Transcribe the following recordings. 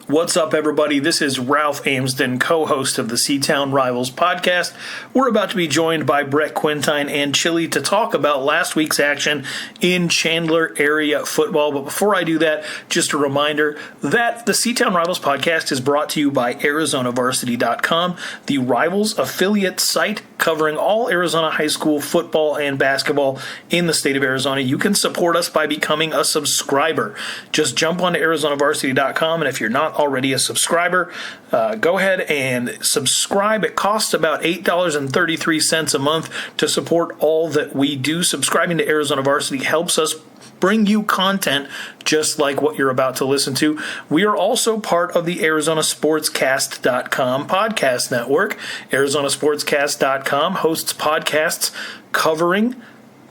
What's up, everybody? This is Ralph Amsden, co-host of the Seton Rivals podcast. We're about to be joined by Brett Quintyne and Chilly to talk about last week's action in Chandler area football. But before I do that, just a reminder that the Seton Rivals podcast is brought to you by ArizonaVarsity.com, the Rivals affiliate site covering all Arizona high school football and basketball in the state of Arizona. You can support us by becoming a subscriber. Just jump onto ArizonaVarsity.com, and if you're not already a subscriber, go ahead and subscribe. It costs about $8.33 a month to support all that we do. Subscribing to Arizona Varsity helps us bring you content just like what you're about to listen to. We are also part of the ArizonaSportsCast.com podcast network. ArizonaSportsCast.com hosts podcasts covering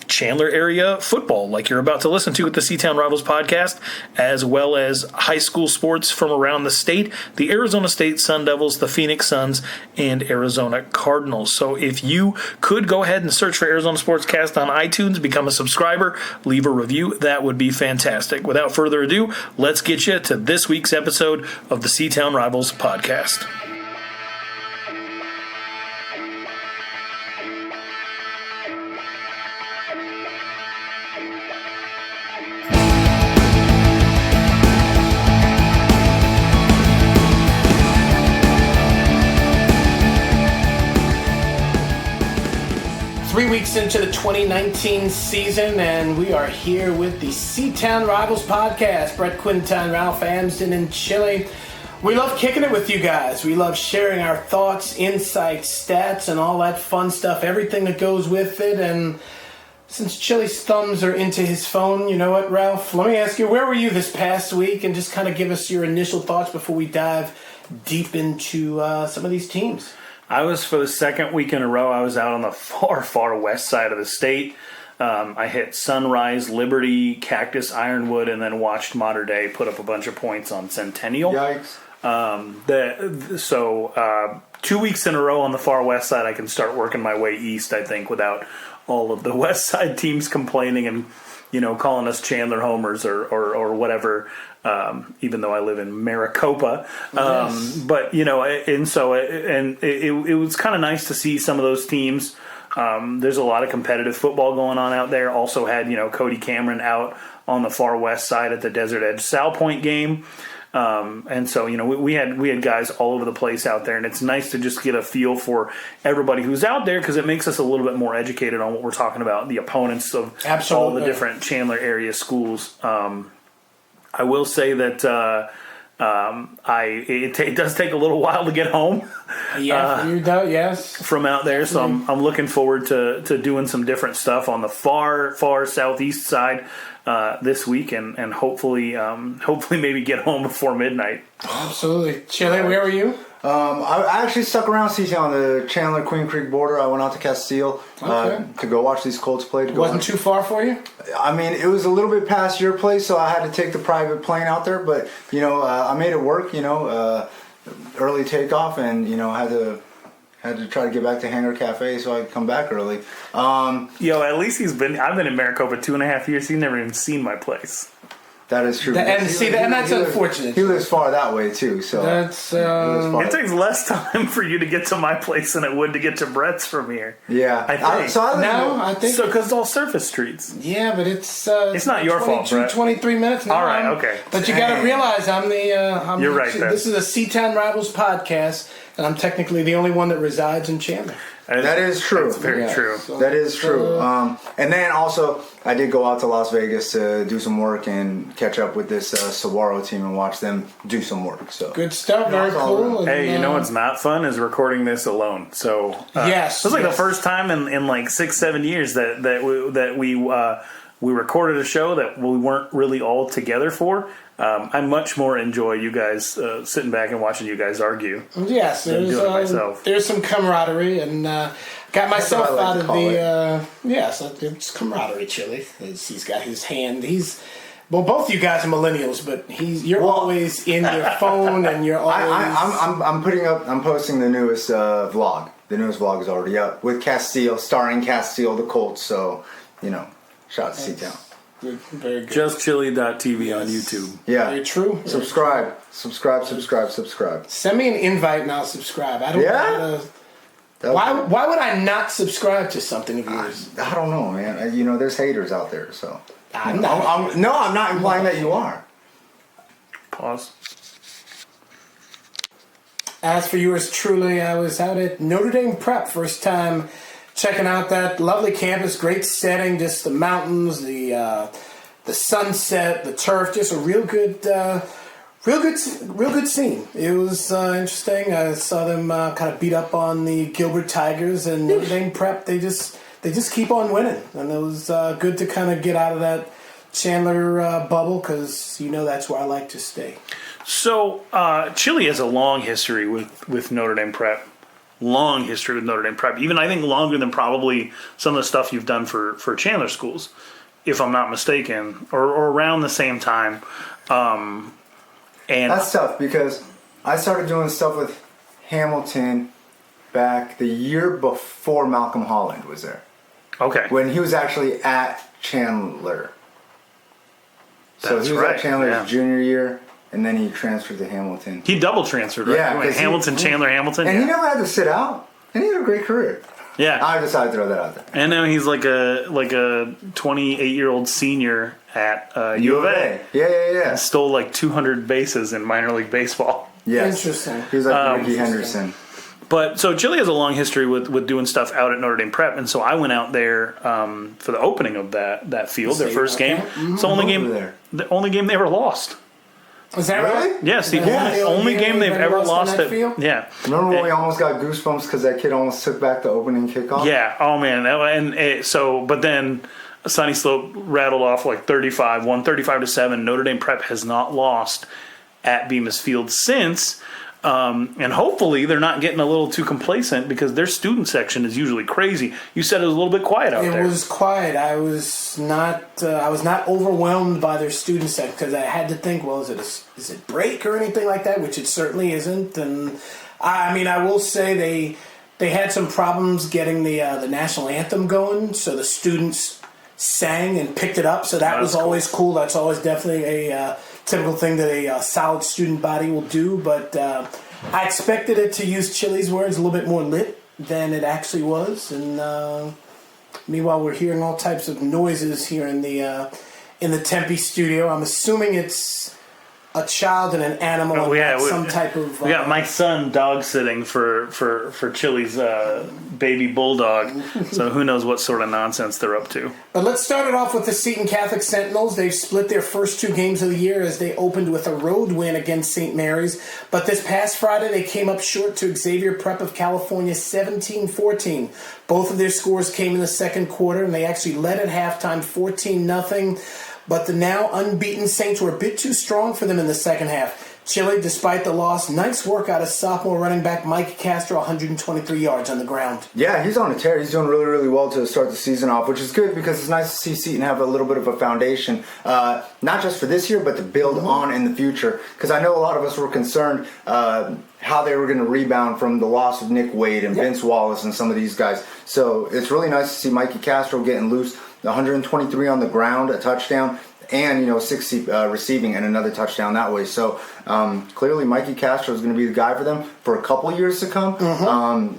Chandler area football, like you're about to listen to with the Seton Rivals podcast, as well as high school sports from around the state, the Arizona State Sun Devils, the Phoenix Suns, and Arizona Cardinals. So if you could go ahead and search for Arizona Sportscast on iTunes, become a subscriber, leave a review, that would be fantastic. Without further ado, let's get you to this week's episode of the Seton Rivals podcast. Weeks into the 2019 season, and we are here with the Seton Rivals podcast. Brett Quintyne, Ralph Amsden and Chilly. We love kicking it with you guys. We love sharing our thoughts, insights, stats, and all that fun stuff, everything that goes with it. And since Chilly's thumbs are into his phone, you know what, Ralph? Let me ask you, where were you this past week? And just kind of give us your initial thoughts before we dive deep into some of these teams. I was, for the second week in a row, I was out on the far west side of the state. I hit Sunrise, Liberty, Cactus, Ironwood, and then watched Mater Dei put up a bunch of points on Centennial. Yikes. 2 weeks in a row on the far west side, I can start working my way east, I think, without all of the west side teams complaining and, calling us Chandler homers or whatever. Even though I live in Maricopa, Yes. But it was kind of nice to see some of those teams. There's a lot of competitive football going on out there. Also had Cody Cameron out on the far west side at the Desert Edge Sal Point game, and so we had guys all over the place out there, and it's nice to just get a feel for everybody who's out there because it makes us a little bit more educated on what we're talking about, the opponents of all the different Chandler area schools. I will say that it does take a little while to get home. Yeah, you do, yes. From out there, so I'm looking forward to doing some different stuff on the far southeast side this week, and hopefully maybe get home before midnight. Absolutely. Chilly, where were you? I actually stuck around Seton on the Chandler-Queen Creek border. I went out to Casteel to go watch these Colts play. It wasn't too far for you? I mean, it was a little bit past your place, so I had to take the private plane out there. But, I made it work, early takeoff, and, I had to try to get back to Hangar Cafe so I could come back early. At least I've been in Maricopa 2.5 years. He's never even seen my place. That is true. That's unfortunate. He lives far that way too, so that's. It takes less time for you to get to my place than it would to get to Brett's from here. Yeah, I think. I think because it's all surface streets. Yeah, but it's not your fault, Brett. 23 minutes now. All right, okay. But you got to realize You're right. This is a Seton Rivals podcast, and I'm technically the only one that resides in Chandler. That is true. That's very true. So, that is true. And then also, I did go out to Las Vegas to do some work and catch up with this Saguaro team and watch them do some work. So good stuff. Very cool. Hey, you know what's not fun is recording this alone. So yes, it was like the first time in like 6-7 years that we recorded a show that we weren't really all together for. I much more enjoy you guys sitting back and watching you guys argue. Yes, there's some camaraderie, and got myself out of the it's camaraderie, Chilly. He's got his hand. Both you guys are millennials, but you're always in your phone, and you're always. I'm posting the newest vlog. The newest vlog is already up with Casteel, starring Casteel, the Colts. So shout out to Seton. Good. Very good. JustChilly.tv on YouTube. Yeah. Very true. Subscribe. Subscribe. Send me an invite and I'll subscribe. I don't know how to... Why would I not subscribe to something of yours? I don't know, man. There's haters out there, so. I'm not. I'm not implying that you are. Pause. As for yours truly, I was out at Notre Dame Prep, first time checking out that lovely campus, great setting, just the mountains, the sunset, the turf, just a real good scene. It was interesting. I saw them kind of beat up on the Gilbert Tigers, and Notre Dame Prep. They just keep on winning, and it was good to kind of get out of that Chandler bubble, because that's where I like to stay. So Chilly has a long history with Notre Dame Prep. Long history with Notre Dame Prep. Even I think longer than probably some of the stuff you've done for Chandler schools, if I'm not mistaken, or around the same time. And that's tough because I started doing stuff with Hamilton back the year before Malcolm Holland was there. Okay. When he was actually at Chandler. So he was at Chandler's junior year, and then he transferred to Hamilton. He double transferred, right? Yeah. Hamilton, Chandler, Hamilton. And he never had to sit out, and he had a great career. Yeah. I decided to throw that out there. And now he's like a 28-year-old senior at U of A. Yeah. Stole like 200 bases in minor league baseball. Yes. Interesting. He was like Ricky Henderson. But so Chilly has a long history with doing stuff out at Notre Dame Prep, and so I went out there for the opening of that field, their first game. It's the only game they ever lost. Is that right? Yes, the only game they've ever lost at field? Yeah. Remember when we almost got goosebumps because that kid almost took back the opening kickoff? Yeah. Oh man. But then Sunny Slope rattled off like 135-7. Notre Dame Prep has not lost at Bemis Field since. And hopefully they're not getting a little too complacent because their student section is usually crazy. You said it was a little bit quiet out there. It was quiet. I was not overwhelmed by their student section because I had to think, well, is it break or anything like that, which it certainly isn't. And I will say they had some problems getting the national anthem going, so the students sang and picked it up. So that was always cool. That's always definitely a typical thing that a solid student body will do, but I expected it, to use Chilly's words, a little bit more lit than it actually was. And meanwhile, we're hearing all types of noises here in the Tempe studio. I'm assuming it's a child and an animal, some type of. We got my son dog sitting for Chilly's baby bulldog, so who knows what sort of nonsense they're up to. But let's start it off with the Seton Catholic Sentinels. They've split their first two games of the year as they opened with a road win against St. Mary's. But this past Friday, they came up short to Xavier Prep of California 17-14. Both of their scores came in the second quarter, and they actually led at halftime 14-0. But the now unbeaten Saints were a bit too strong for them in the second half. Chilly, despite the loss, nice work out of sophomore running back Mike Castro, 123 yards on the ground. Yeah, he's on a tear. He's doing really, really well to start the season off, which is good because it's nice to see Seton have a little bit of a foundation, not just for this year, but to build on in the future. Because I know a lot of us were concerned how they were going to rebound from the loss of Nick Wade and Vince Wallace and some of these guys. So it's really nice to see Mikey Castro getting loose. 123 on the ground, a touchdown, and 60 receiving and another touchdown that way. So clearly Mikey Castro is going to be the guy for them for a couple years to come.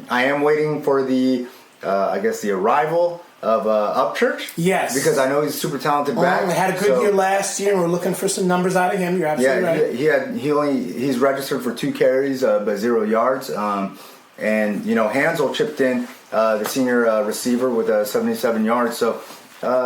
I am waiting for the arrival of Upchurch. Yes. Because I know he's a super talented back. He had a good year last year, and we're looking for some numbers out of him. You're absolutely right. He's registered for 2 carries but 0 yards. And Hansel chipped in the senior receiver with 77 yards. So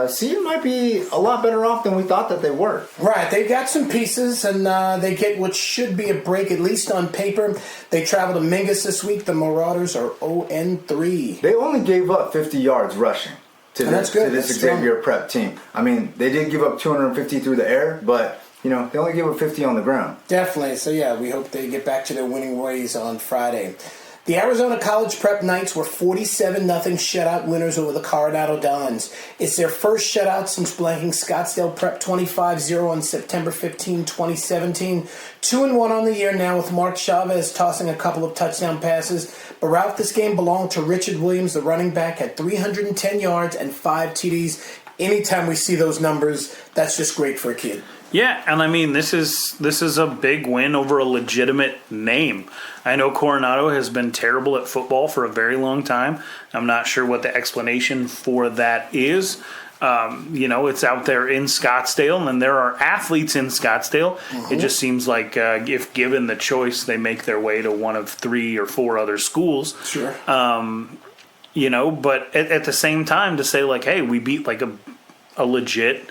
Seton might be a lot better off than we thought that they were. Right, they got some pieces, and they get what should be a break, at least on paper. They travel to Mingus this week. The Marauders are 0-3. They only gave up 50 yards rushing to this Xavier Prep team. I mean, they did give up 250 through the air, but they only gave up 50 on the ground. Definitely. So, we hope they get back to their winning ways on Friday. The Arizona College Prep Knights were 47-0 shutout winners over the Coronado Dons. It's their first shutout since blanking Scottsdale Prep 25-0 on September 15, 2017. 2-1 on the year now with Mark Chavez tossing a couple of touchdown passes. But Ralph, this game belonged to Richard Williams, the running back, had 310 yards and 5 TDs. anytime we see those numbers, that's just great for a kid. Yeah, and I mean this is a big win over a legitimate name. I know Coronado has been terrible at football for a very long time. I'm not sure what the explanation for that is. It's out there in Scottsdale, and there are athletes in Scottsdale. Mm-hmm. It just seems like if given the choice, they make their way to one of 3 or 4 other schools. Sure. But at the same time, to say like, hey, we beat like a legit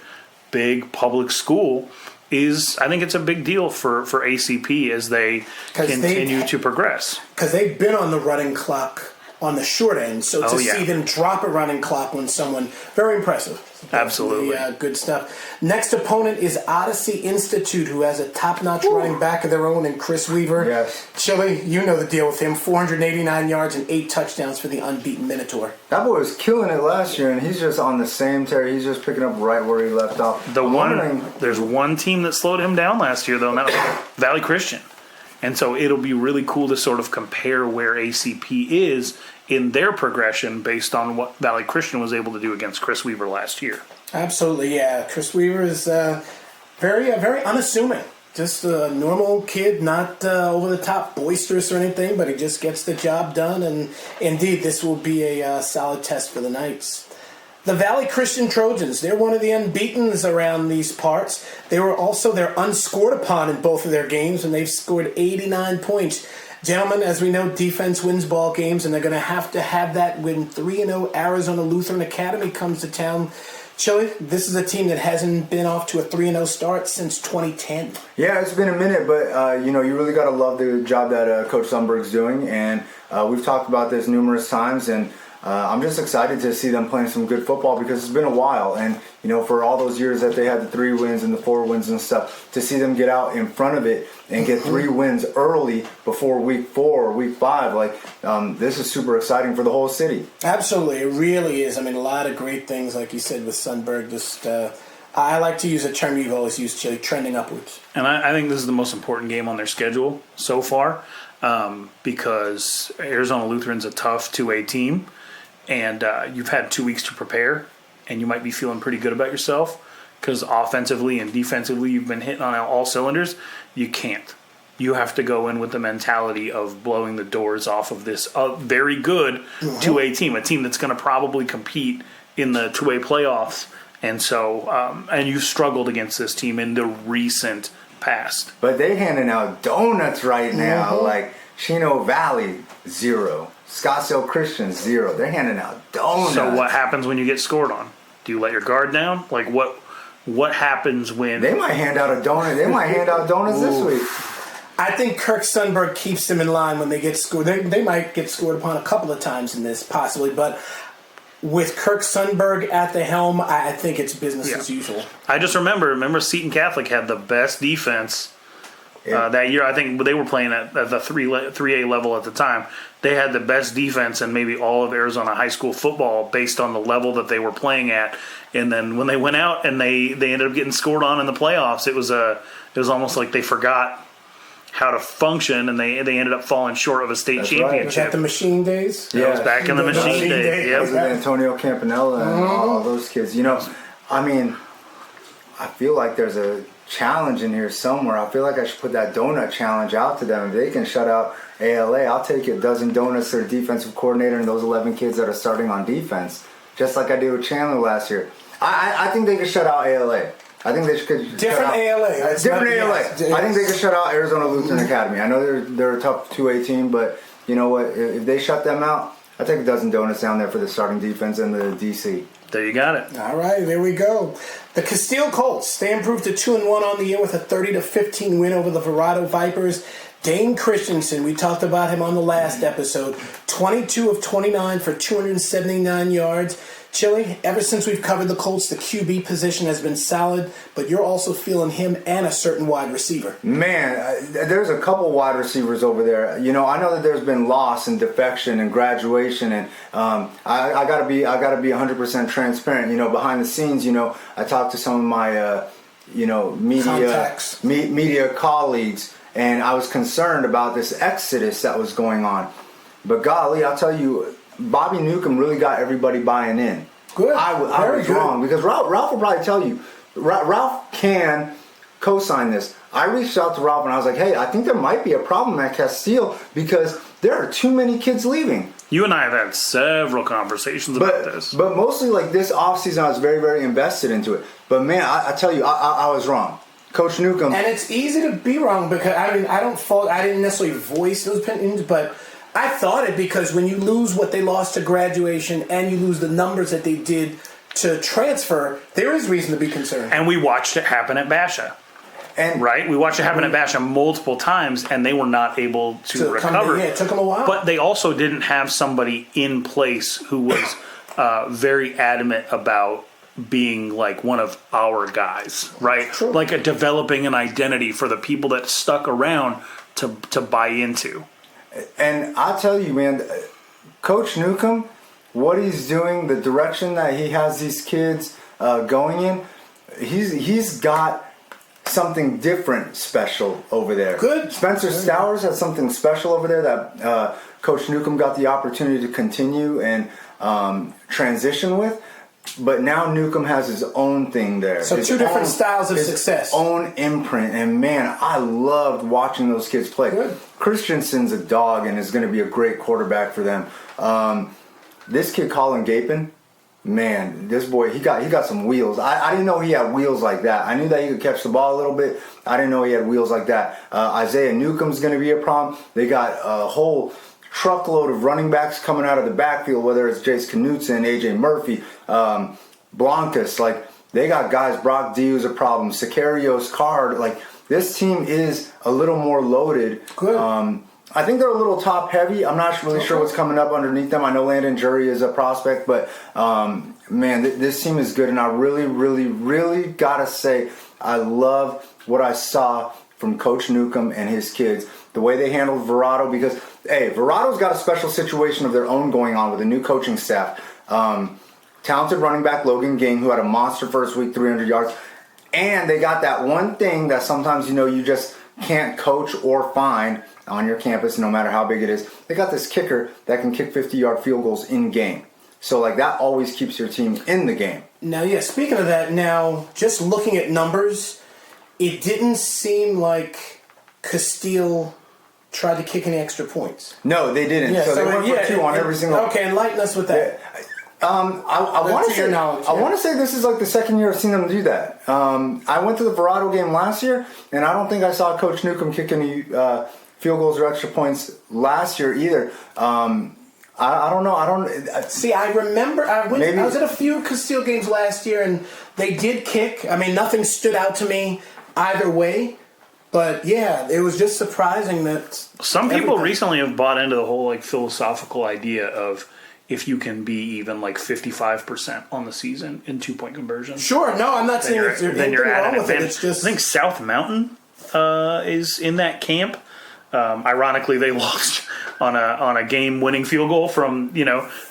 big public school I think it's a big deal for ACP as they continue to progress. Because they've been on the running clock on the short end, so see them drop a running clock when someone, very impressive. Absolutely. Good stuff. Next opponent is Odyssey Institute, who has a top-notch running back of their own in Chris Weaver. Yes. Chilly, you know the deal with him. 489 yards and 8 touchdowns for the unbeaten Minotaur. That boy was killing it last year, and he's just on the same tear. He's just picking up right where he left off. There's one team that slowed him down last year, though, and that was Valley Christian. And so it'll be really cool to sort of compare where ACP is in their progression based on what Valley Christian was able to do against Chris Weaver last year. Absolutely, yeah. Chris Weaver is very unassuming. Just a normal kid, not over the top boisterous or anything, but he just gets the job done. And indeed, this will be a solid test for the Knights. The Valley Christian Trojans, they're one of the unbeatens around these parts. They're unscored upon in both of their games, and they've scored 89 points. Gentlemen, as we know, defense wins ball games, and they're going to have that when 3-0 Arizona Lutheran Academy comes to town. Chilly, this is a team that hasn't been off to a 3-0 start since 2010. Yeah, it's been a minute, but you really got to love the job that Coach Sundberg's doing, and we've talked about this numerous times, and I'm just excited to see them playing some good football because it's been a while. And, for all those years that they had the 3 wins and the 4 wins and stuff, to see them get out in front of it and get 3 wins early before week 4 or week 5, this is super exciting for the whole city. Absolutely. It really is. I mean, a lot of great things, like you said, with Sundberg. Just, I like to use a term you've always used, Chilly, trending upwards. And I think this is the most important game on their schedule so far because Arizona Lutheran's a tough 2A team. And you've had 2 weeks to prepare, and you might be feeling pretty good about yourself because offensively and defensively you've been hitting on all cylinders. You can't. You have to go in with the mentality of blowing the doors off of this very good 2A team, a team that's going to probably compete in the 2A playoffs. And so, and you've struggled against this team in the recent past. But they're handing out donuts right now, like Chino Valley, 0. Scottsdale Christian, 0. They're handing out donuts. So what happens when you get scored on? Do you let your guard down? Like what happens when they might hand out a donut? They might hand out donuts this week. I think Kirk Sundberg keeps them in line when they get scored. They might get scored upon a couple of times in this, possibly, but with Kirk Sundberg at the helm, I think it's business as usual. I just remember Seton Catholic had the best defense that year. I think they were playing at the 3A level at the time. They had the best defense in maybe all of Arizona high school football based on the level that they were playing at. And then when they went out and they ended up getting scored on in the playoffs, it was almost like they forgot how to function, and they ended up falling short of a state championship. Right. Was that the machine days? Yeah, it was back in the machine days. Yep. With Antonio Campanella and all those kids. I feel like there's a challenge in here somewhere. I feel like I should put that donut challenge out to them. If they can shut out ALA, I'll take a dozen donuts to their defensive coordinator and those 11 kids that are starting on defense, just like I did with Chandler last year. I think they could shut out ALA. I think they could different ALA. Different ALA. I think they could shut out Arizona Lutheran Academy. I know they're a tough 2A team, but you know what? If they shut them out, I take a dozen donuts down there for the starting defense and the DC. There you got it. All right, there we go. The Casteel Colts, they improved to 2-1 on the year with a 30-15 win over the Verado Vipers. Dane Christensen, we talked about him on the last episode, 22 of 29 for 279 yards. Chilly, ever since we've covered the Colts, the QB position has been solid, but you're also feeling him and a certain wide receiver. Man, there's a couple wide receivers over there. I know that there's been loss and defection and graduation, and I gotta be 100% transparent. Behind the scenes, I talked to some of my media colleagues, and I was concerned about this exodus that was going on. But golly, I'll tell you, Bobby Newcomb really got everybody buying in. Good. I was wrong because Ralph will probably tell you. Ralph can co-sign this. I reached out to Ralph and I was like, hey, I think there might be a problem at Casteel because there are too many kids leaving. You and I have had several conversations about this. But mostly like this offseason, I was very, very invested into it. But man, I tell you, I was wrong. Coach Newcomb. And it's easy to be wrong because, I didn't necessarily voice those opinions, but I thought it because when you lose what they lost to graduation and you lose the numbers that they did to transfer, there is reason to be concerned. And we watched it happen at Basha. We watched it happen at Basha multiple times, and they were not able to recover. It took them a while. But they also didn't have somebody in place who was very adamant about being like one of our guys, right? True. Like developing an identity for the people that stuck around to buy into. And I'll tell you, man, Coach Newcomb, what he's doing, the direction that he has these kids going in, he's got something different special over there. Good. Spencer Stowers has something special over there that Coach Newcomb got the opportunity to continue and transition with. But now Newcomb has his own thing there. So two different styles of success. His own imprint. And man, I loved watching those kids play. Good. Christensen's a dog and is going to be a great quarterback for them. This kid, Colin Gapin, man, this boy, he got some wheels. I didn't know he had wheels like that. I knew that he could catch the ball a little bit. I didn't know he had wheels like that. Isaiah Newcomb's going to be a problem. They got a whole truckload of running backs coming out of the backfield, whether it's Jace Knutson, AJ Murphy, Blancas. Like, they got guys. Brock D was a problem. Sicarios, Card. Like, this team is a little more loaded. Good. I think they're a little top heavy. I'm not really sure what's coming up underneath them. I know Landon Jury is a prospect, but man, this team is good. And I really, really, really gotta say, I love what I saw from Coach Newcomb and his kids. The way they handled Verado, because hey, Verado's got a special situation of their own going on with a new coaching staff. Talented running back Logan Gang, who had a monster first week, 300 yards, and they got that one thing that sometimes you just can't coach or find on your campus, no matter how big it is. They got this kicker that can kick 50-yard field goals in game. So like that always keeps your team in the game. Now, yeah, speaking of that, now just looking at numbers, it didn't seem like Casteel tried to kick any extra points. No, they didn't. Yeah, so they went for two on every single. Okay, enlighten us with that. Yeah. I want to say this is like the second year I've seen them do that. I went to the Verado game last year, and I don't think I saw Coach Newcomb kick any field goals or extra points last year either. I don't know. See, I remember I was at a few Casteel games last year, and they did kick. I mean, nothing stood out to me either way. But yeah, it was just surprising that some people recently have bought into the whole like philosophical idea of if you can be even like 55% on the season in 2-point conversion. Sure, no, I'm not saying there's anything wrong with it. It's just I think South Mountain is in that camp. Ironically, they lost on a game-winning field goal from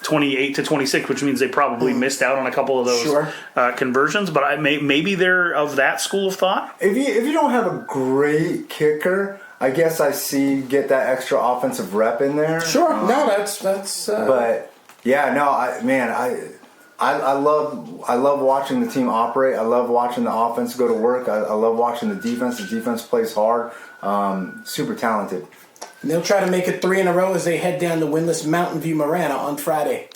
28 to 26, which means they probably missed out on a couple of those conversions. But maybe they're of that school of thought. If you don't have a great kicker, I guess I see get that extra offensive rep in there. Sure, no, that's. But yeah, no, I love watching the team operate. I love watching the offense go to work. I love watching the defense. The defense plays hard. Super talented. And they'll try to make it 3 in a row as they head down to winless Mountain View Marana on Friday.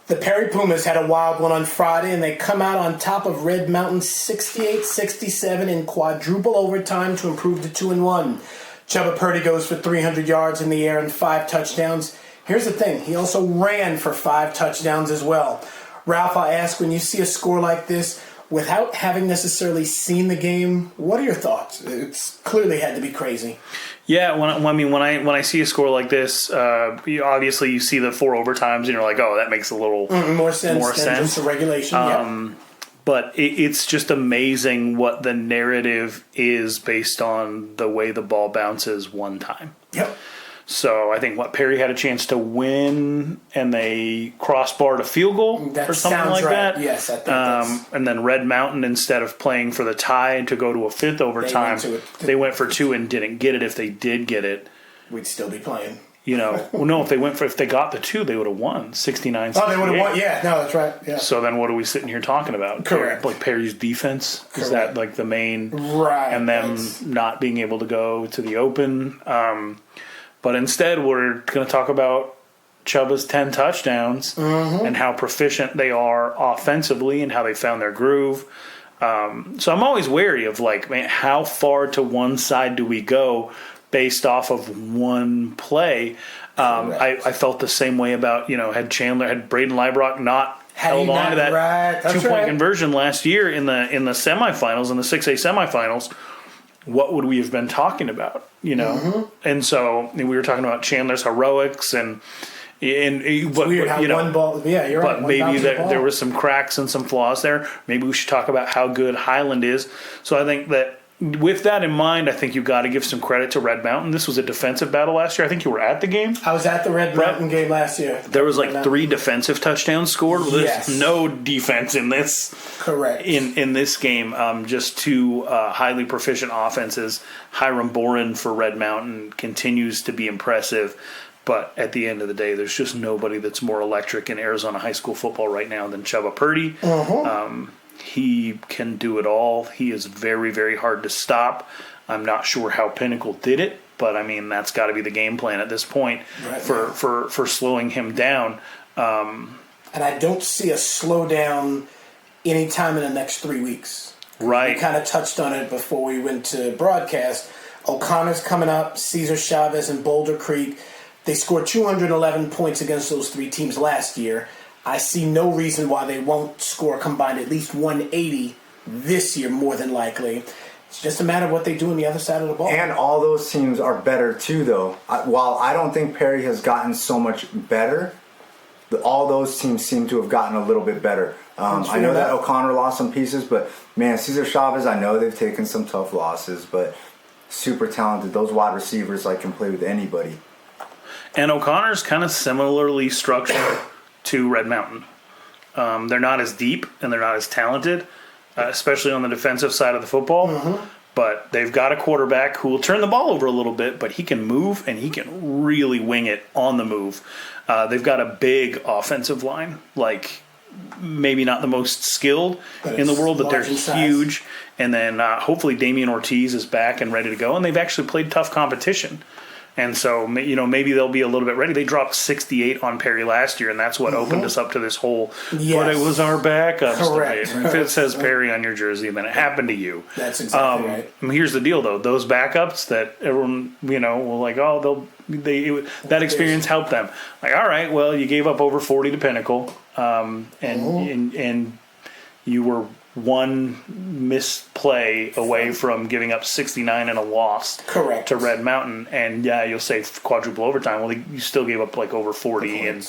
The Perry Pumas had a wild one on Friday, and they come out on top of Red Mountain 68-67 in quadruple overtime to improve to 2-1. Chubba Purdy goes for 300 yards in the air and 5 touchdowns. Here's the thing. He also ran for 5 touchdowns as well. Ralph, I ask, when you see a score like this, without having necessarily seen the game, what are your thoughts? It's clearly had to be crazy. Yeah, when I see a score like this, obviously you see the 4 overtimes and you're like, oh, that makes a little more sense than just a regulation. But it's just amazing what the narrative is based on the way the ball bounces one time. Yep. So I think Perry had a chance to win, and they crossbarred a field goal or something like that. Yes, I think and then Red Mountain, instead of playing for the tie to go to a 5th overtime, they went for 2 and didn't get it. If they did get it, we'd still be playing. if they got the 2, they would have won 69. Oh, they would have won. Yeah, no, that's right. Yeah. So then, what are we sitting here talking about? Correct. Like Perry's defense is that like the main right? And them not being able to go to the Open. But instead, we're going to talk about Chubba's 10 touchdowns and how proficient they are offensively and how they found their groove. So I'm always wary of like, man, how far to one side do we go based off of one play? I felt the same way about, had Braden Liebrock not held on to that 2-point conversion last year in the semifinals, in the 6A semifinals, what would we have been talking about, And so we were talking about Chandler's heroics and weird how one ball. Yeah, you're right. But maybe there was some cracks and some flaws there. Maybe we should talk about how good Highland is. So I think that with that in mind, I think you've got to give some credit to Red Mountain. This was a defensive battle last year. I think you were at the game. I was at the Red Mountain game last year. There was like 3 defensive touchdowns scored. Yes. There's no defense in this. Correct. In this game, just 2 highly proficient offenses. Hiram Boren for Red Mountain continues to be impressive. But at the end of the day, there's just nobody that's more electric in Arizona high school football right now than Chubba Purdy. He can do it all. He is very, very hard to stop. I'm not sure how Pinnacle did it, but I mean that's got to be the game plan at this point for slowing him down. And I don't see a slowdown anytime in the next 3 weeks. Right. We kind of touched on it before we went to broadcast. O'Connor's coming up, Cesar Chavez and Boulder Creek. They scored 211 points against those 3 teams last year. I see no reason why they won't score combined at least 180 this year, more than likely. It's just a matter of what they do on the other side of the ball. And all those teams are better too, though. While I don't think Perry has gotten so much better, all those teams seem to have gotten a little bit better. I know that O'Connor lost some pieces, but man, Cesar Chavez, I know they've taken some tough losses, but super talented. Those wide receivers can play with anybody. And O'Connor's kind of similarly structured to Red Mountain. They're not as deep and they're not as talented, especially on the defensive side of the football. But they've got a quarterback who will turn the ball over a little bit, but he can move and he can really wing it on the move. They've got a big offensive line, like maybe not the most skilled in the world, but they're huge. And then hopefully Damian Ortiz is back and ready to go. And they've actually played tough competition. And so, maybe they'll be a little bit ready. They dropped 68 on Perry last year, and that's what opened us up to this whole, but it was our backups. Correct. If it says Perry on your jersey, then it happened to you. That's exactly right. Here's the deal, though. Those backups that everyone, will like, that experience helped them. Like, all right, well, you gave up over 40 to Pinnacle, and you were one misplay away from giving up 69 and a loss to Red Mountain, and you'll say quadruple overtime. Well, you still gave up like over 40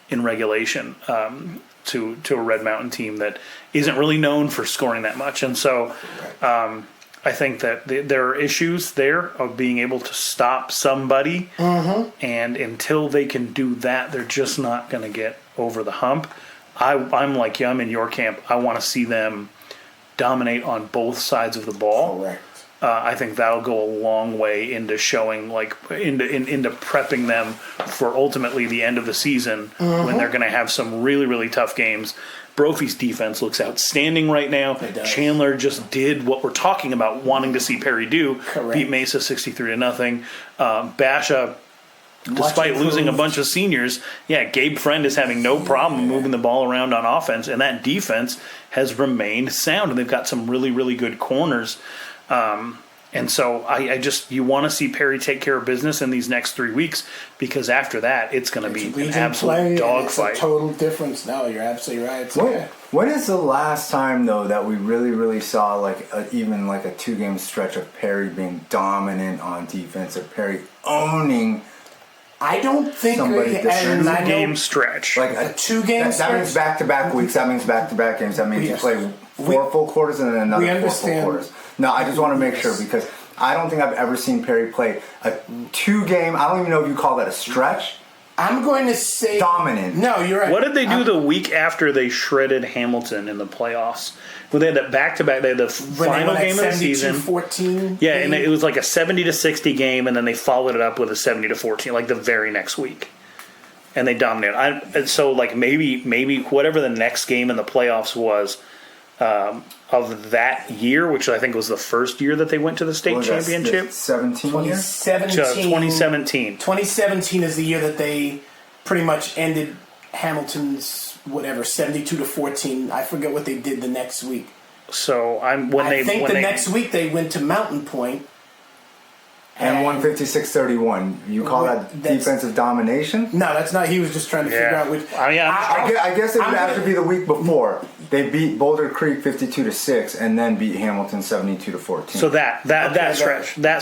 in regulation to a Red Mountain team that isn't really known for scoring that much. And so I think that there are issues there of being able to stop somebody, and until they can do that, they're just not going to get over the hump. I'm like you. I'm in your camp. I want to see them dominate on both sides of the ball. Correct. I think that'll go a long way into showing, into prepping them for ultimately the end of the season when they're going to have some really, really tough games. Brophy's defense looks outstanding right now. Chandler just did what we're talking about, wanting to see Perry do. Correct. Beat Mesa 63-0. Basha, despite losing a bunch of seniors, Gabe Friend is having no problem moving the ball around on offense, and that defense has remained sound, and they've got some really, really good corners. And so you want to see Perry take care of business in these next 3 weeks, because after that, it's going to be an absolute dogfight. It's a total difference. No, you're absolutely right. When is the last time, though, that we really, really saw even a 2-game stretch of Perry being dominant on defense, or Perry owning? I don't think a 2-game stretch. Like a 2-game stretch? That means back-to-back weeks. That means back-to-back games. That means you play 4 full quarters and then another 4 full quarters. No, I just want to make sure, because I don't think I've ever seen Perry play a 2-game. I don't even know if you call that a stretch, I'm going to say dominant. No, you're right. What did they do the week after they shredded Hamilton in the playoffs? Well, they had that back-to-back. They had the final game of the season. 14 Yeah, and it was like a 70-60 game, and then they followed it up with a 70-14, like the very next week. And they dominated. So, like, maybe whatever the next game in the playoffs was of that year, which I think was the first year that they went to the state championship. 2017 is the year that they pretty much ended Hamilton's 72-14. I forget what they did the next week. So next week they went to Mountain Point. And 156-31. You call that defensive domination? No, that's not. He was just trying to figure out which. I guess it would have to be the week before. They beat Boulder Creek 52-6, and then beat Hamilton 72-14. So that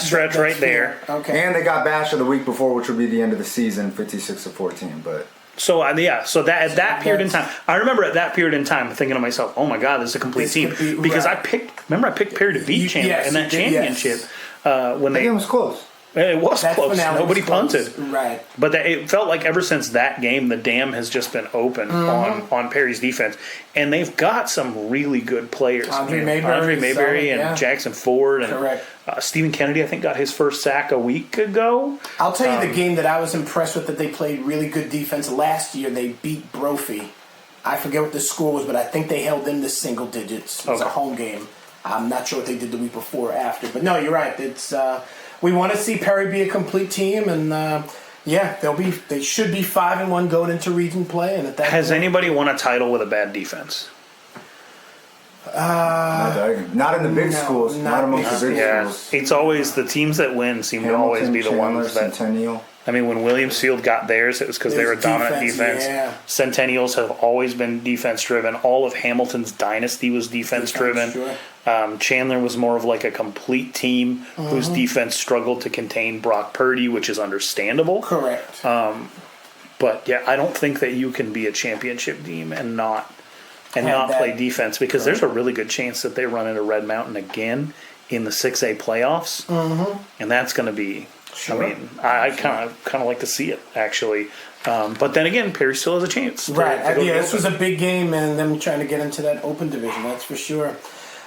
stretch right there. Okay. And they got Basha the week before, which would be the end of the season, 56-14. But so that at that period in time, I remember at that period in time thinking to myself, "Oh my God, this is a complete team." Because I picked Perry to beat Chandler in that championship. When the game was close. It was close. Nobody punted. Right. But it felt like ever since that game, the dam has just been open on Perry's defense. And they've got some really good players. Andre Mayberry and Jackson Ford. And correct. Stephen Kennedy, I think, got his first sack a week ago. I'll tell you the game that I was impressed with that they played really good defense. Last year, they beat Brophy. I forget what the score was, but I think they held them to single digits. It was a home game. I'm not sure what they did the week before or after. But no, you're right. It's we want to see Perry be a complete team, and they should be 5-1 going into region play. And at that has anybody won a title with a bad defense? Not in the big schools. Not amongst the big schools. It's always the teams that win seem to always be the ones that. Centennial. I mean, when Williamsfield got theirs, it was because they were a dominant defense. Yeah. Centennials have always been defense-driven. All of Hamilton's dynasty was defense-driven. Sure. Chandler was more of like a complete team whose defense struggled to contain Brock Purdy, which is understandable. Correct. But, yeah, I don't think that you can be a championship team and not play defense because there's a really good chance that they run into Red Mountain again in the 6A playoffs. And that's going to be... Sure. I mean, I kind of like to see it actually, but then again, Perry still has a chance. Right? This was a big game, and them trying to get into that open division. That's for sure.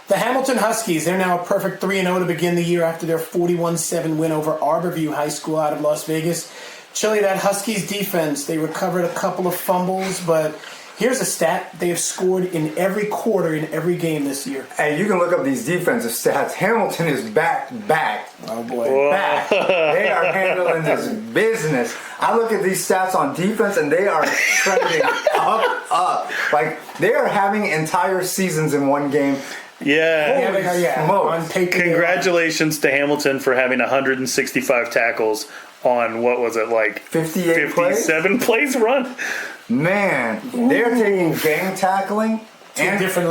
The Hamilton Huskies, they're now a perfect 3-0 to begin the year after their 41-7 win over Arborview High School out of Las Vegas. Chilly, that Huskies defense, they recovered a couple of fumbles, but here's a stat. They have scored in every quarter in every game this year. Hey, you can look up these defensive stats. Hamilton is back. Oh, boy. Back. They are handling this business. I look at these stats on defense, and they are trending up. Like, they are having entire seasons in one game. Yeah. On paper, congratulations to Hamilton for having 165 tackles on, what was it, like 57 plays run? Man, they're taking gang tackling to a different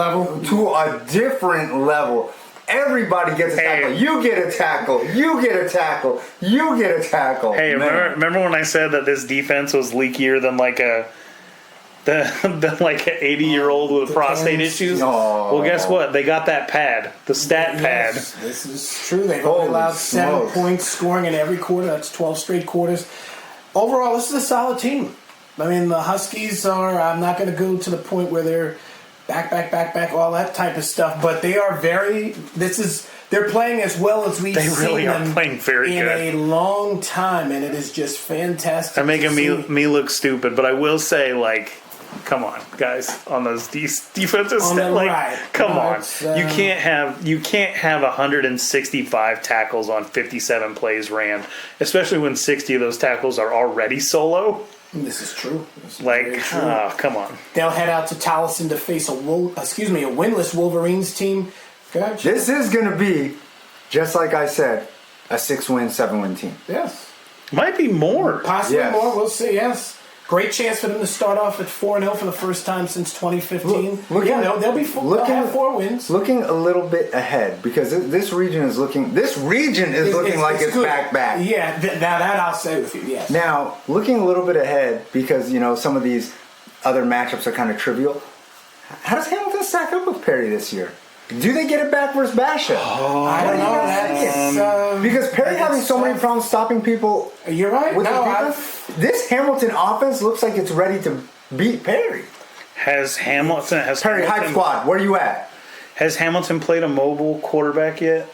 level. Everybody gets a tackle. You get a tackle. You get a tackle. You get a tackle. Hey, remember when I said that this defense was leakier than like an 80-year-old with prostate issues? Well, guess what? They got that pad, the stat pad. This is true. They've only allowed 7 points scoring in every quarter. That's 12 straight quarters. Overall, this is a solid team. I mean, the Huskies are, I'm not going to go to the point where they're back, all that type of stuff, but they are they're playing as well as we've seen really are them playing very in good. a long time, and it is just fantastic. They're making me look stupid, but I will say, like, come on, guys, on those defensive stats. Like, come on, you can't have 165 tackles on 57 plays ran, especially when 60 of those tackles are already solo. This is true. Come on. They'll head out to Towson to face a winless Wolverines team. This is going to be, just like I said, a 6-win, 7-win team. Yes. Might be more. Possibly more. We'll see, yes. Great chance for them to start off at 4-0 for the first time since 2015. They'll have 4 wins. Looking a little bit ahead because this region is looking like it's back. Yeah, now that I'll say with you. Yes. Now looking a little bit ahead because some of these other matchups are kind of trivial. How does Hamilton stack up with Perry this year? Do they get it back versus Basha? I don't know. Because Perry having so many problems stopping people. You're right. This Hamilton offense looks like it's ready to beat Perry. Perry, hype squad, where you at? Has Hamilton played a mobile quarterback yet?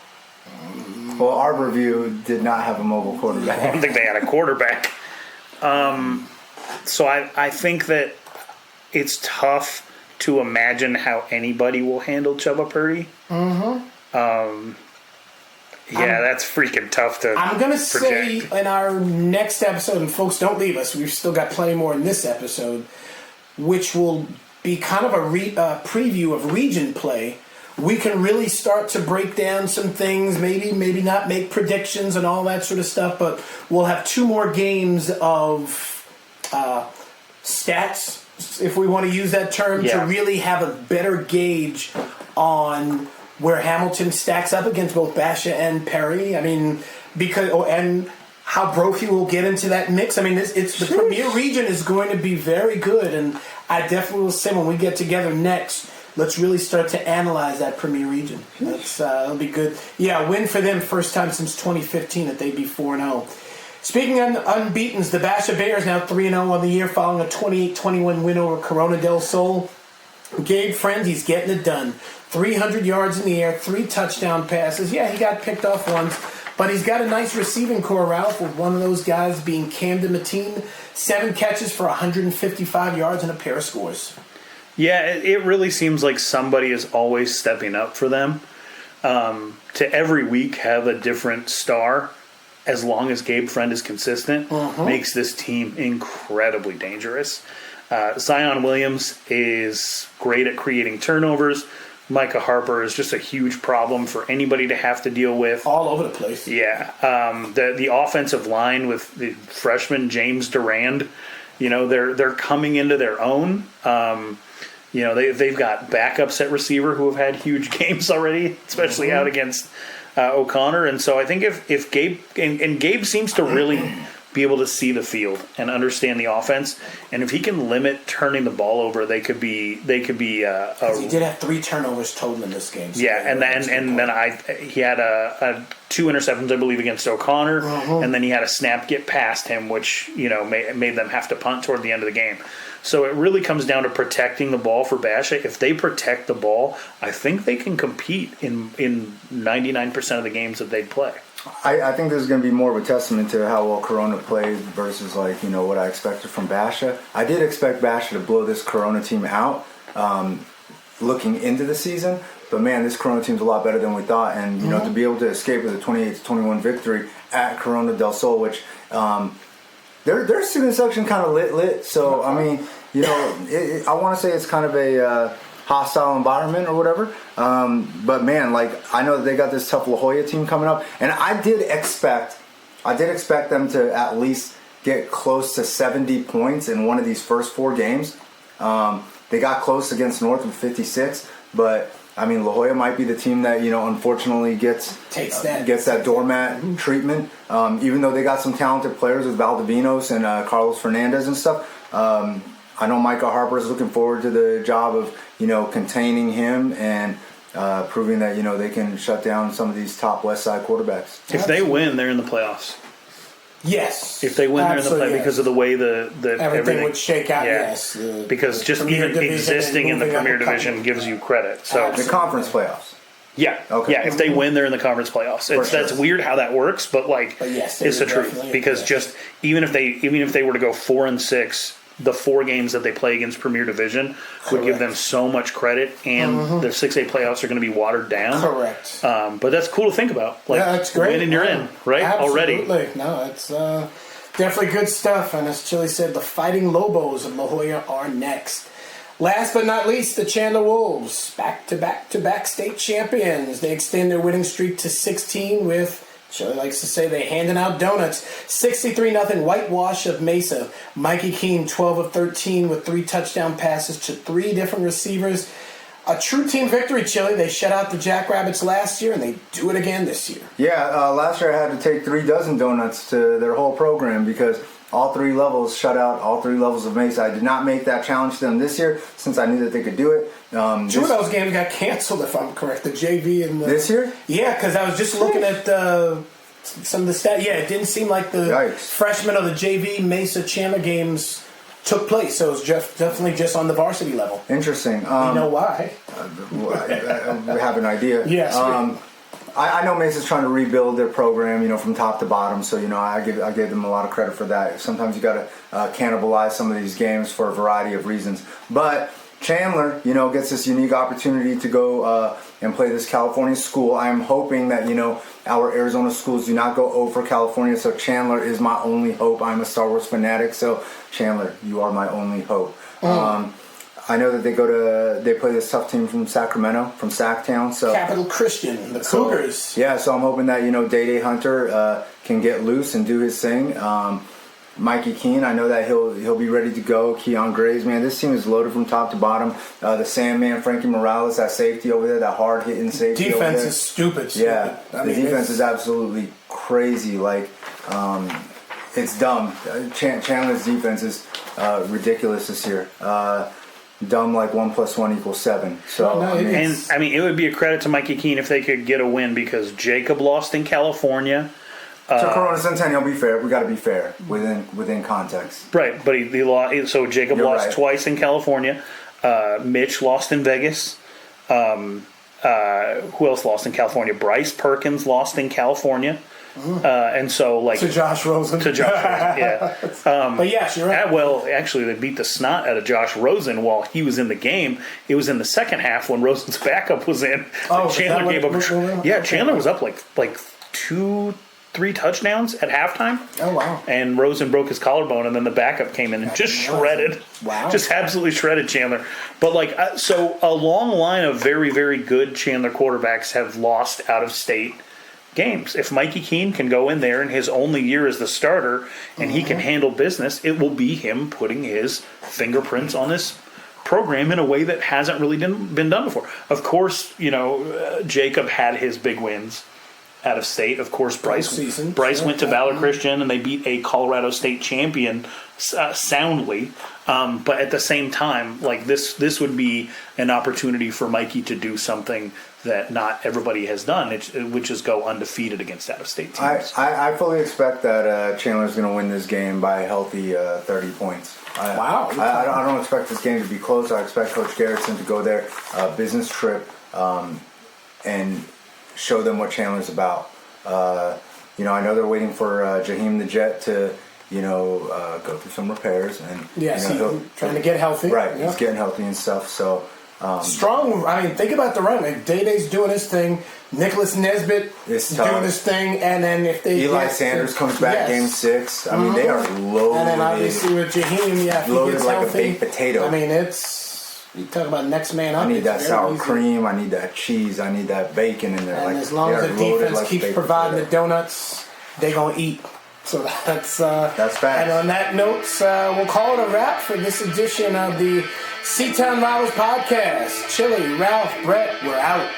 Well, Arborview did not have a mobile quarterback. I don't think they had a quarterback. So I think that it's tough to imagine how anybody will handle Chubba Purdy. That's freaking tough to I'm going to project. say in our next episode, and folks, don't leave us. We've still got plenty more in this episode, which will be kind of a preview of region play. We can really start to break down some things, maybe not make predictions and all that sort of stuff, but we'll have 2 more games of stats, if we want to use that term, to really have a better gauge on where Hamilton stacks up against both Basha and Perry. I mean, and how Brophy will get into that mix. I mean, the Premier Region is going to be very good, and I definitely will say when we get together next, let's really start to analyze that Premier Region. It'll be good. Yeah, win for them, first time since 2015 that they'd be 4-0. Speaking of unbeatens, the Basha Bears now 3-0 on the year following a 28-21 win over Corona del Sol. Gabe Friend, he's getting it done. 300 yards in the air, 3 touchdown passes. Yeah, he got picked off once, but he's got a nice receiving core, Ralph, with one of those guys being Camden Mateen. 7 catches for 155 yards and a pair of scores. Yeah, it really seems like somebody is always stepping up for them. To every week have a different star, as long as Gabe Friend is consistent, makes this team incredibly dangerous. Zion Williams is great at creating turnovers. Micah Harper is just a huge problem for anybody to have to deal with. All over the place. Yeah. The offensive line with the freshman James Durand, they're coming into their own. They've got backups at receiver who have had huge games already, especially out against O'Connor. And so I think if Gabe and Gabe seems to really be able to see the field and understand the offense, and if he can limit turning the ball over, they could be. He did have 3 turnovers total in this game. So he had 2 interceptions, I believe, against O'Connor, and then he had a snap get past him, which made them have to punt toward the end of the game. So it really comes down to protecting the ball for Basha. If they protect the ball, I think they can compete in 99% of the games that they play. I think this is going to be more of a testament to how well Corona played versus what I expected from Basha. I did expect Basha to blow this Corona team out looking into the season, but man, this Corona team's a lot better than we thought, and to be able to escape with a 28-21 victory at Corona del Sol, which their student section kind of lit. So I mean, I want to say it's kind of a hostile environment or whatever. But man, I know that they got this tough La Jolla team coming up, and I did expect them to at least get close to 70 points in one of these first 4 games. They got close against North with 56, but I mean, La Jolla might be the team that unfortunately gets that doormat treatment. Even though they got some talented players with Valdivinos and Carlos Fernandez and stuff. I know Micah Harper is looking forward to the job of containing him and proving that they can shut down some of these top West Side quarterbacks. If they win, they're in the playoffs. Yes. If they win, they're in the playoffs because of the way the everything would shake out. Yeah. Yes. Because just even existing in the Premier Division gives you credit. So the conference playoffs. Yeah. Okay. Yeah. If they win, they're in the conference playoffs. That's weird how that works, but yes, it's the truth. Because just even if they were to go 4-6. The 4 games that they play against Premier Division would give them so much credit, and the 6A playoffs are going to be watered down. Correct. But that's cool to think about. That's great. Win and you're in, right? Absolutely. Already. No, it's definitely good stuff. And as Chili said, the Fighting Lobos of La Jolla are next. Last but not least, the Chandler Wolves, back-to-back state champions. They extend their winning streak to 16 with, Chili likes to say, they handing out donuts. 63-0 whitewash of Mesa. Mikey Keene, 12 of 13 with 3 touchdown passes to 3 different receivers. A true team victory, Chilly. They shut out the Jackrabbits last year, and they do it again this year. Yeah, last year I had to take 3 dozen donuts to their whole program because all 3 levels shut out all 3 levels of Mesa. I did not make that challenge to them this year since I knew that they could do it. 2 of those games got canceled, if I'm correct. The JV and the... This year? Yeah, because I was just looking at some of the stats. Yeah, it didn't seem like the freshmen of the JV Mesa Chandler games took place, so it was definitely just on the varsity level. Interesting. You know why? I have an idea. Yes. I know Mesa's trying to rebuild their program, from top to bottom. So, I give them a lot of credit for that. Sometimes you got to cannibalize some of these games for a variety of reasons. But Chandler, gets this unique opportunity to go and play this California school. I'm hoping that, our Arizona schools do not go over California. So Chandler is my only hope. I'm a Star Wars fanatic. So Chandler, you are my only hope. I know that they play this tough team from Sacramento, from Sacktown. So Capital Christian, the Cougars. Yeah, so I'm hoping that, Day Hunter can get loose and do his thing. Mikey Keene, I know that he'll be ready to go. Keon Graves, man, this team is loaded from top to bottom. The Sandman, Frankie Morales, that safety over there, that hard-hitting safety defense over there. is stupid. Yeah, the defense is absolutely crazy. It's dumb. Chandler's defense is ridiculous this year. Dumb like 1 + 1 = 7. So it would be a credit to Mikey Keene if they could get a win because Jacob lost in California. To Corona Centennial, be fair. We got to be fair within context. Right, but he lost. So Jacob lost twice in California. Mitch lost in Vegas. Who else lost in California? Bryce Perkins lost in California. And so, to Josh Rosen. Yeah. But yes, you're right. Well, actually, they beat the snot out of Josh Rosen while he was in the game. It was in the second half when Rosen's backup was in. Chandler gave up. Yeah, Chandler was up like 2-3 touchdowns at halftime. Oh, wow. And Rosen broke his collarbone, and then the backup came in and just shredded. Wow. Just absolutely shredded Chandler. But, so a long line of very, very good Chandler quarterbacks have lost out-of-state games. If Mikey Keene can go in there in his only year as the starter and he can handle business, it will be him putting his fingerprints on this program in a way that hasn't really been done before. Of course, Jacob had his big wins out of state. Of course, Bryce went to Valor Christian and they beat a Colorado State champion soundly. But at the same time, this would be an opportunity for Mikey to do something that not everybody has done, which is go undefeated against out-of-state teams. I fully expect that Chandler's going to win this game by a healthy 30 points. Wow. I don't expect this game to be close. I expect Coach Garrison to go there, business trip, and show them what Chandler's about. I know they're waiting for Jaheim the Jet to, go through some repairs. And trying to get healthy. Right, he's getting healthy and stuff, so... strong. Think about the run. Day-Day's doing his thing. Nicholas Nesbitt is doing his thing, and then if they Eli Sanders comes back game 6. They are loaded. And then obviously with Jaheim, if he loaded gets like healthy, a baked potato. You talk about next man up. I need that sour cream. I need that cheese. I need that bacon in there. And as long as the defense keeps providing the donuts, they're gonna eat. So that's fact. And on that note, we'll call it a wrap for this edition of the Seton Rivals podcast. Chilly, Ralph, Brett, we're out.